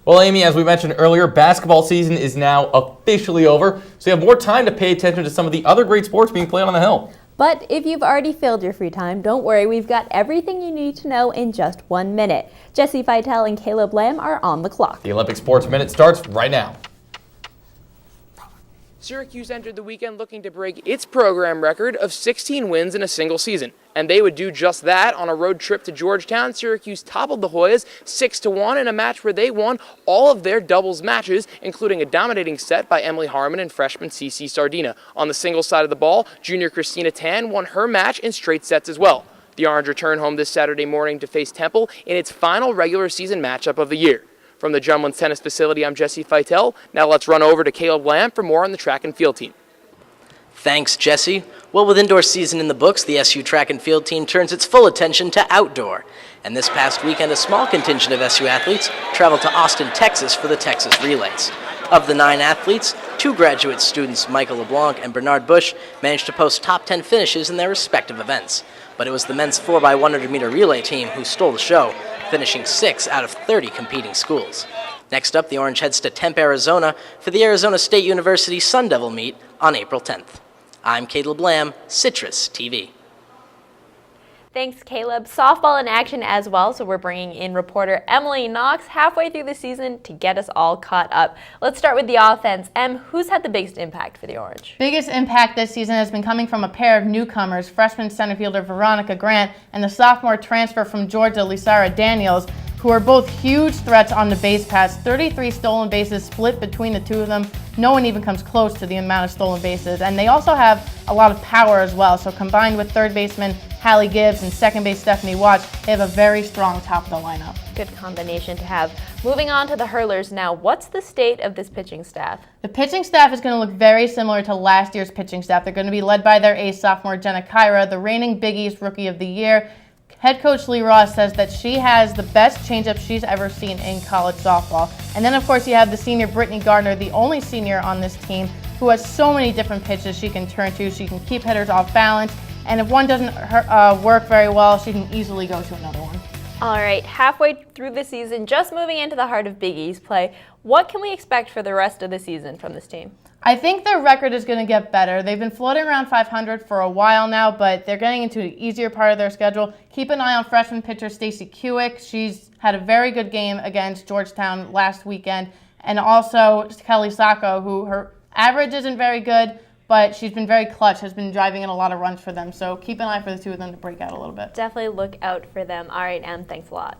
Well, Amy, as we mentioned earlier, basketball season is now officially over, so you have more time to pay attention to some of the other great sports being played on the Hill. But if you've already filled your free time, don't worry, we've got everything you need to know in just 1 minute. Jesse Feitel and Caleb Lamb are on the clock. The Olympic Sports Minute starts right now. Syracuse entered the weekend looking to break its program record of 16 wins in a single season. And they would do just that on a road trip to Georgetown. Syracuse toppled the Hoyas 6-1 in a match where they won all of their doubles matches, including a dominating set by Emily Harmon and freshman CC Sardina. On the singles side of the ball, junior Christina Tan won her match in straight sets as well. The Orange return home this Saturday morning to face Temple in its final regular season matchup of the year. From the Jumlin Tennis Facility, I'm Jesse Feitel. Now let's run over to Caleb Lamb for more on the track and field team. Thanks, Jesse. Well, with indoor season in the books, the SU track and field team turns its full attention to outdoor. And this past weekend, a small contingent of SU athletes traveled to Austin, Texas for the Texas Relays. Of the 9 athletes, 2 graduate students, Michael LeBlanc and Bernard Bush, managed to post top 10 finishes in their respective events. But it was the men's 4x100-meter relay team who stole the show, finishing 6 out of 30 competing schools. Next up, the Orange heads to Tempe, Arizona for the Arizona State University Sun Devil meet on April 10th. I'm Caleb Lamb, Citrus TV. Thanks, Caleb. Softball in action as well, so we're bringing in reporter Emily Knox halfway through the season to get us all caught up. Let's start with the offense. Who's had the biggest impact for the Orange? Biggest impact this season has been coming from a pair of newcomers, freshman center fielder Veronica Grant and the sophomore transfer from Georgia, Lysara Daniels, who are both huge threats on the base paths. 33 stolen bases split between the two of them. No one even comes close to the amount of stolen bases. And they also have a lot of power as well. So combined with third baseman Hallie Gibbs and second base Stephanie Watts, they have a very strong top of the lineup. Good combination to have. Moving on to the hurlers now, what's the state of this pitching staff? The pitching staff is going to look very similar to last year's pitching staff. They're going to be led by their ace sophomore Jenna Kyra, the reigning Big East Rookie of the Year. Head coach Lee Ross says that she has the best changeup she's ever seen in college softball. And then, of course, you have the senior Brittany Gardner, the only senior on this team, who has so many different pitches she can turn to. She can keep hitters off balance, and if one doesn't work very well, she can easily go to another one. All right, halfway through the season, just moving into the heart of Big East play, what can we expect for the rest of the season from this team? I think their record is going to get better. They've been floating around 500 for a while now, but they're getting into an easier part of their schedule. Keep an eye on freshman pitcher Stacey Kuick. She's had a very good game against Georgetown last weekend. And also Kelly Sacco, who her average isn't very good, but she's been very clutch, has been driving in a lot of runs for them. So keep an eye for the two of them to break out a little bit. Definitely look out for them. All right, Em, thanks a lot.